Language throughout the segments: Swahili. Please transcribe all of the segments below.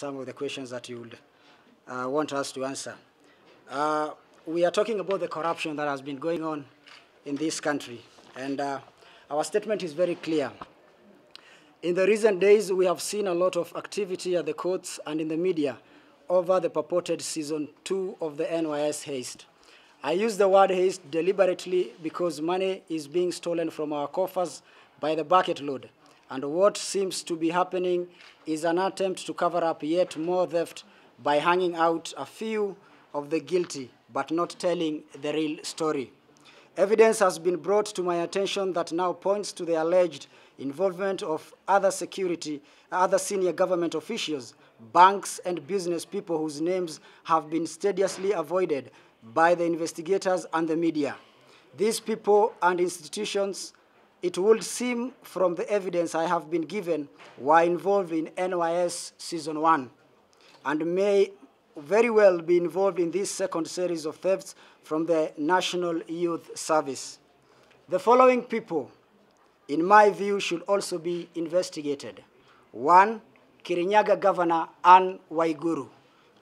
some of the questions that you would want us to answer. We are talking about the corruption that has been going on in this country, and our statement is very clear. In the recent days, we have seen a lot of activity at the courts and in the media over the purported Season 2 of the NYS heist. I use the word heist deliberately because money is being stolen from our coffers by the bucket load, and what seems to be happening is an attempt to cover up yet more theft by hanging out a few of the guilty, but not telling the real story. Evidence has been brought to my attention that now points to the alleged involvement of other senior government officials, banks, and business people whose names have been studiously avoided by the investigators and the media. These people and institutions, it would seem from the evidence I have been given, were involved in NYS Season 1 and may very well be involved in this second series of thefts from the National Youth Service. The following people, in my view, should also be investigated. 1. Kirinyaga Governor Anne Waiguru.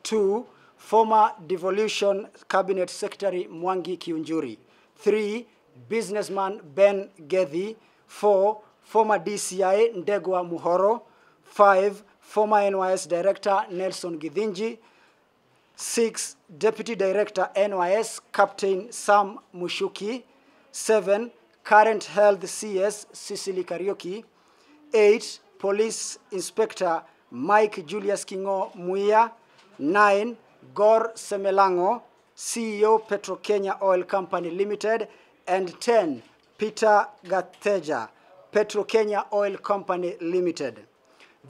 2. Former Devolution Cabinet Secretary Mwangi Kiunjuri. 3. Businessman Ben Gethi. 4. Former DCI Ndegwa Muhoro. 5. Former NYS Director Nelson Githinji. 6. Deputy Director NYS Captain Sam Mushuki. 7. Current Health CS Cicely Kariuki. 8. Police Inspector Mike Julius Kingo Muia. 9. Gor Semelango, CEO Petro Kenya Oil Company Limited. And 10. Peter Gateja, Petro Kenya Oil Company Limited.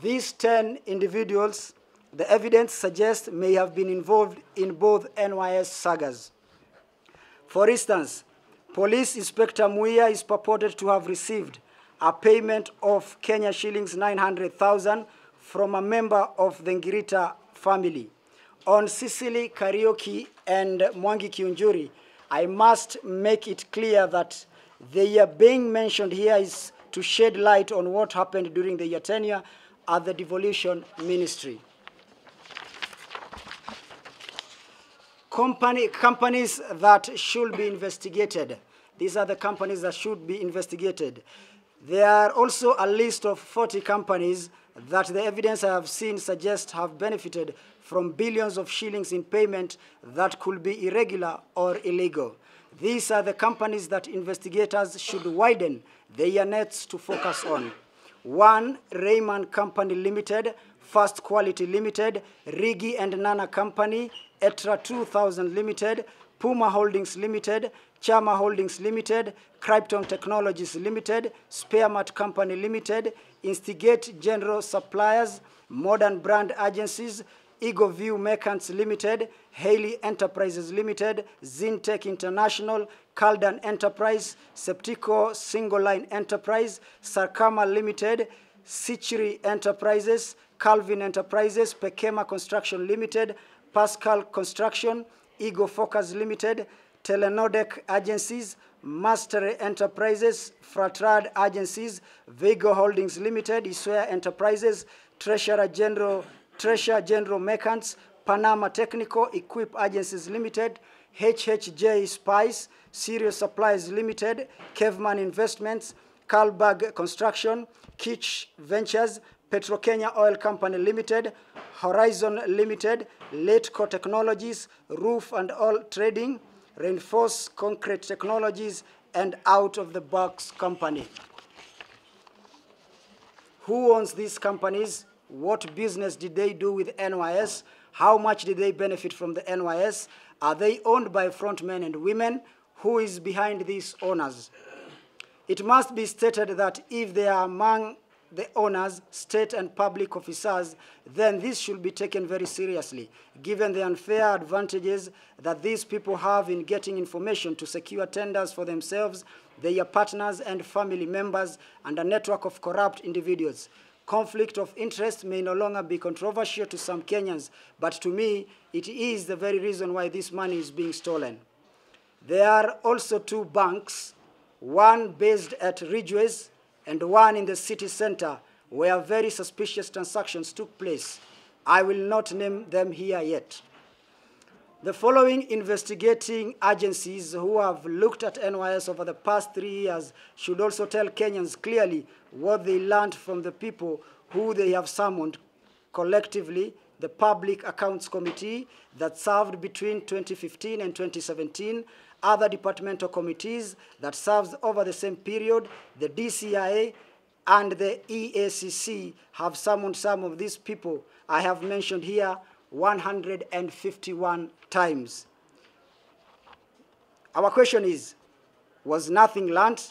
These 10 individuals, the evidence suggests, may have been involved in both NYS sagas. For instance, Police Inspector Muia is purported to have received a payment of Kenya shillings 900,000 from a member of the Ngirita family. On Cicely Kariuki and Mwangi Kiunjuri, I must make it clear that the year being mentioned here is to shed light on what happened during the year tenure at the Devolution Ministry. Companies that should be investigated. These are the companies that should be investigated. There are also a list of 40 companies that the evidence I have seen suggests have benefited from billions of shillings in payment that could be irregular or illegal. These are the companies that investigators should widen their nets to focus on. 1. Raymond Company Limited, First Quality Limited, Rigi and Nana Company, Etra 2000 Limited, Puma Holdings Limited, Chama Holdings Limited, Krypton Technologies Limited, Spearmart Company Limited, Instigate General Suppliers, Modern Brand Agencies, Eagle View Merchants Limited, Haley Enterprises Limited, Zintech International, Caldan Enterprise, Septico Single Line Enterprise, Sarkama Limited, Sichiri Enterprises, Calvin Enterprises, Pekema Construction Limited, Pascal Construction, Ego Focus Limited, Telenodec Agencies, Mastery Enterprises, Fratrad Agencies, Vigo Holdings Limited, Iswea Enterprises, Treasurer General Merchants, Panama Technical Equip Agencies Limited, HHJ Spice, Serious Supplies Limited, Kevman Investments, Carlberg Construction, Kitsch Ventures, Petro Kenya Oil Company Limited, Horizon Limited, Lateco Technologies, Roof and All Trading, Reinforce Concrete Technologies, and Out of the Box Company. Who owns these companies? What business did they do with NYS? How much did they benefit from the NYS? Are they owned by frontmen and women? Who is behind these owners? It must be stated that if they are among the owners, state and public officers, then this should be taken very seriously, given the unfair advantages that these people have in getting information to secure tenders for themselves, their partners and family members, and a network of corrupt individuals. Conflict of interest may no longer be controversial to some Kenyans, but to me, it is the very reason why this money is being stolen. There are also 2 banks, one based at Ridgeways and one in the city center, where very suspicious transactions took place. I will not name them here yet. The following investigating agencies who have looked at NYS over the past 3 years should also tell Kenyans clearly what they learned from the people who they have summoned collectively: the Public Accounts Committee that served between 2015 and 2017, other departmental committees that served over the same period, the DCIA, and the EACC have summoned some of these people I have mentioned here 151 times. Our question is, was nothing learned?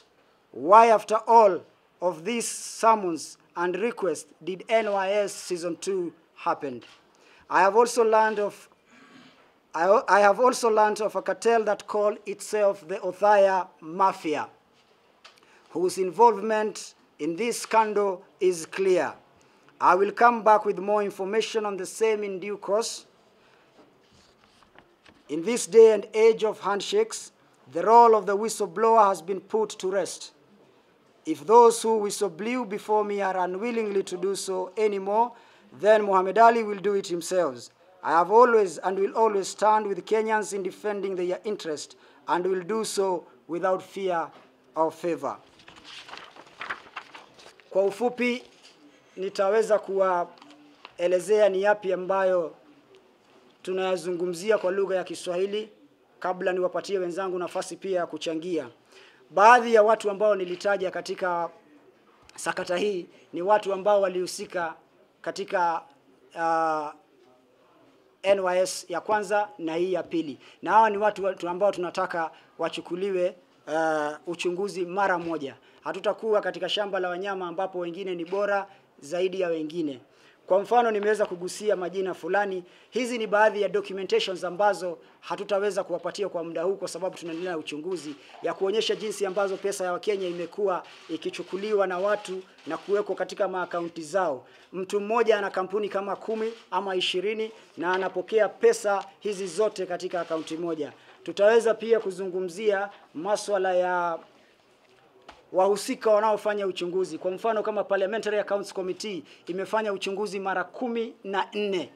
Why, after all of these summons and requests, did NYS Season 2 happen? I have also learned of a cartel that called itself the Awataja Mafia, whose involvement in this scandal is clear. I will come back with more information on the same in due course. In this day and age of handshakes, the role of the whistleblower has been put to rest. If those who whistleblew before me are unwillingly to do so anymore, then Mohammed Ali will do it himself. I have always and will always stand with Kenyans in defending their interest, and will do so without fear or favor. Kwa ufupi, nitaweza kuwaelezea ni yapi ambayo tunayazungumzia kwa lugha ya Kiswahili kabla niwapatie wenzangu nafasi pia ya kuchangia. Baadhi ya watu ambao nilitaja katika sakata hii ni watu ambao walihusika katika NYS ya kwanza na hii ya pili. Na hawa ni watu ambao tunataka wachukuliwe uchunguzi mara moja. Hatutakuwa katika shamba la wanyama ambapo wengine ni bora zaidi ya wengine. Kwa mfano, nimeweza kugusia majina fulani. Hizi ni baadhi ya documentations ambazo hatutaweza kuwapatia kwa muda huu kwa sababu tunaendelea na uchunguzi ya kuonyesha jinsi ambazo pesa ya Wakenya imekuwa ikichukuliwa na watu na kuwekwa katika maakaunti zao. Mtu mmoja ana kampuni kama 10 ama 20 na anapokea pesa hizi zote katika akaunti moja. Tutaweza pia kuzungumzia masuala ya wahusika wanaofanya uchunguzi. Kwa mfano, kama Parliamentary Accounts Committee imefanya uchunguzi mara 14.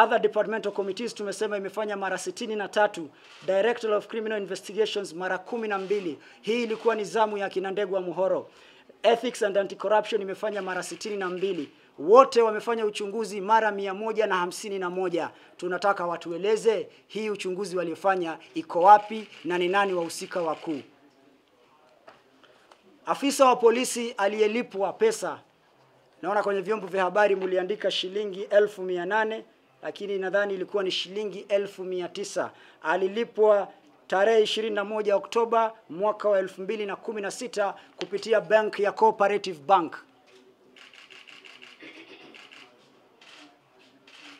Other departmental committees tumesema imefanya mara 63. Director of Criminal Investigations mara 12. Hii ilikuwa ni zamu ya kina Ndegwa Muhoro. Ethics and Anti-Corruption imefanya mara 62. Wote wamefanya uchunguzi mara 151. Tunataka watueleze hii uchunguzi waliofanya iko wapi na ni nani wahusika wakuu. Afisa wa polisi aliyelipwa pesa, naona kwenye vyombo vya habari mliandika shilingi 1800, lakini nadhani ilikuwa ni shilingi 1900. Alilipwa tarehe 21 Oktoba mwaka wa 2016 kupitia bank ya Cooperative Bank.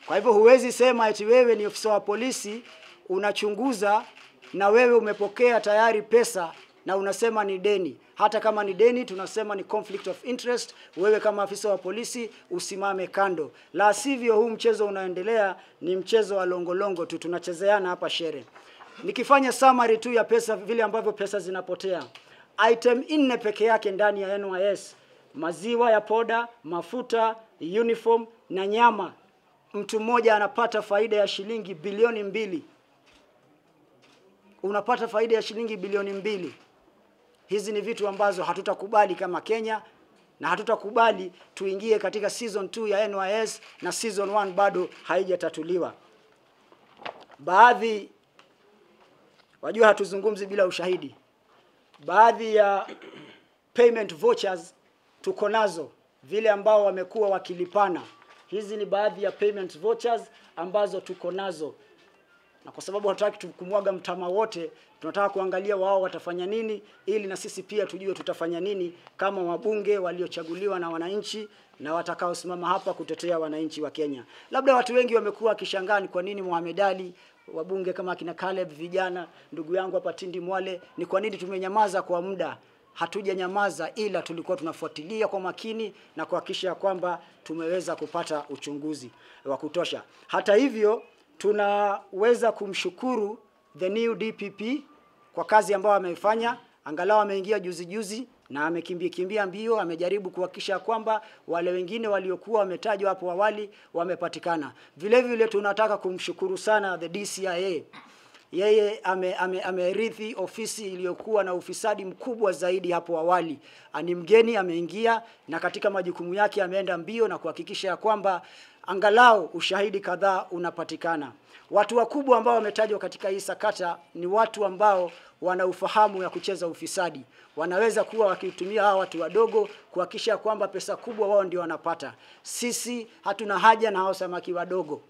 Kwa hivyo huwezi sema eti wewe ni afisa wa polisi unachunguza na wewe umepokea tayari pesa na unasema ni deni. Hata kama ni deni tunasema ni conflict of interest. Wewe kama afisa wa polisi usimame kando. La sivyo huu mchezo unaendelea ni mchezo wa longolongo tu, tunachezeana hapa shere. Nikifanya summary tu ya pesa, vile ambavyo pesa zinapotea. Item 4 peke yake ndani ya NYS: maziwa ya poda, mafuta, uniform na nyama. Mtu mmoja anapata faida ya shilingi bilioni 2. Unapata faida ya shilingi bilioni 2. Hizi ni vitu ambazo hatutakubali kama Kenya, na hatutakubali tuingie katika season 2 ya NYS na season 1 bado haijatatuliwa. Baadhi, wajua hatuzungumzi bila ushahidi. Baadhi ya payment vouchers tuko nazo, vile ambao wamekuwa wakilipana. Hizi ni baadhi ya payment vouchers ambazo tuko nazo. Na kwa sababu hatutaki kumwaga mtama wote, tunataka kuangalia wao watafanya nini ili na sisi pia tujue tutafanya nini kama wabunge waliochaguliwa na wananchi na watakaosimama hapa kutetea wananchi wa Kenya. Labda watu wengi wamekuwa wakishangaa ni kwa nini Mohammed Ali, wabunge kama kina Caleb, vijana, ndugu yangu hapa Tindi Mwale, ni kwa nini tumenyamaza kwa muda? Hatujanyamaza, ila tulikuwa tunafuatilia kwa makini na kuhakikisha kwamba tumeweza kupata uchunguzi wa kutosha. Hata hivyo, tunaweza kumshukuru the new DPP kwa kazi ambayo ameifanya. Angalau ameingia juzi na amekimbia mbio, amejaribu kuhakikisha kwamba wale wengine waliokuwa wametajwa hapo awali wamepatikana. Vile vile tunataka kumshukuru sana the DCIA. Yeye amerithi ofisi iliyokuwa na ufisadi mkubwa zaidi hapo awali. Ani mgeni ameingia na katika majukumu yake ameenda mbio na kuhakikisha kwamba angalau ushahidi kadhaa unapatikana. Watu wakubwa ambao wametajwa katika hii sakata ni watu ambao wana ufahamu ya kucheza ufisadi. Wanaweza kuwa wakitumia hawa watu wadogo kuhakikisha kwamba pesa kubwa wao ndio wanapata. Sisi hatuna haja na hao samaki wadogo.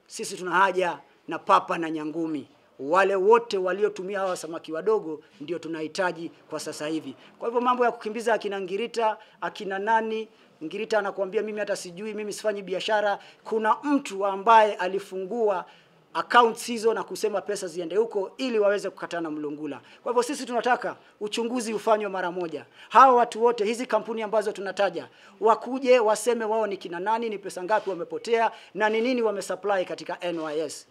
Sisi tuna haja na papa na nyangumi. Wale wote waliotumia hawa samaki wadogo ndio tunahitaji kwa sasa hivi. Kwa hivyo mambo ya kukimbiza akina Ngirita, akina nani, Ngirita anakuambia mimi hata sijui, mimi sifanyi biashara. Kuna mtu ambaye alifungua accounts hizo na kusema pesa ziende huko ili waweze kukatana mlungula. Kwa hivyo sisi tunataka uchunguzi ufanywe mara moja. Hawa watu wote, hizi kampuni ambazo tunataja, wakuje waseme wao ni kina nani, ni pesa ngapi wamepotea na ni nini wamesupply katika NYS.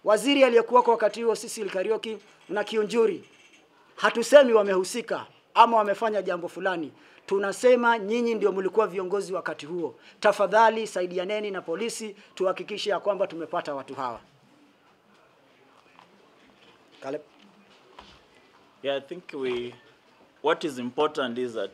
Waziri aliyekuwa kwa wakati huo Cecil Kariuki na Kiunjuri, hatusemi wamehusika ama wamefanya jambo fulani. Tunasema nyinyi ndio mlikuwa viongozi wakati huo. Tafadhali saidianeni na polisi tuhakikishe ya kwamba tumepata watu hawa. Caleb? Yeah, I think what is important is that